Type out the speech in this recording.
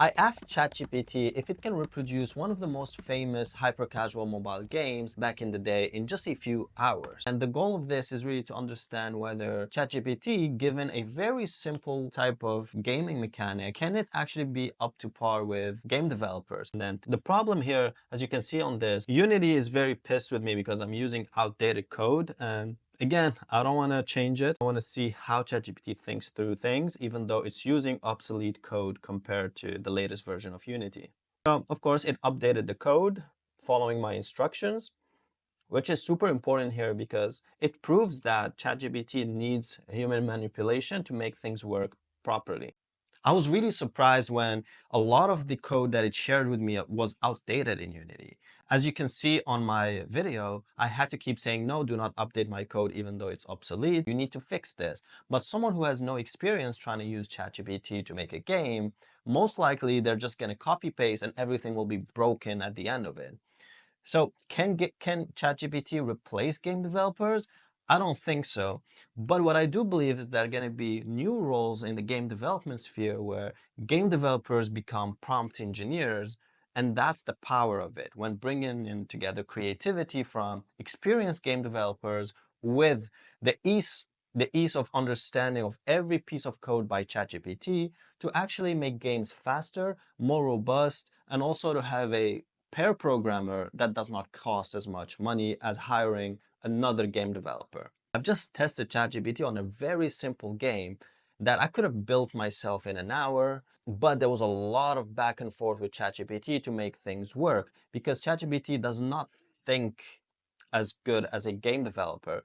I asked ChatGPT if it can reproduce one of the most famous hyper-casual mobile games back in the day in just a few hours. And the goal of this is really to understand whether ChatGPT, given a very simple type of gaming mechanic, can it actually be up to par with game developers? And then the problem here, as you can see on this, Unity is very pissed with me because I'm using outdated code, and again, I don't want to change it. I want to see how ChatGPT thinks through things, even though it's using obsolete code compared to the latest version of Unity. So, of course, it updated the code following my instructions, which is super important here because it proves that ChatGPT needs human manipulation to make things work properly. I was really surprised when a lot of the code that it shared with me was outdated in Unity. As you can see on my video, I had to keep saying, no, do not update my code even though it's obsolete. You need to fix this. But someone who has no experience trying to use ChatGPT to make a game, most likely they're just going to copy paste and everything will be broken at the end of it. So can ChatGPT replace game developers? I don't think so. But what I do believe is there are going to be new roles in the game development sphere where game developers become prompt engineers. And that's the power of it, when bringing in together creativity from experienced game developers with the ease of understanding of every piece of code by ChatGPT to actually make games faster, more robust, and also to have a pair programmer that does not cost as much money as hiring another game developer. I've just tested ChatGPT on a very simple game that I could have built myself in an hour, but there was a lot of back and forth with ChatGPT to make things work because ChatGPT does not think as good as a game developer.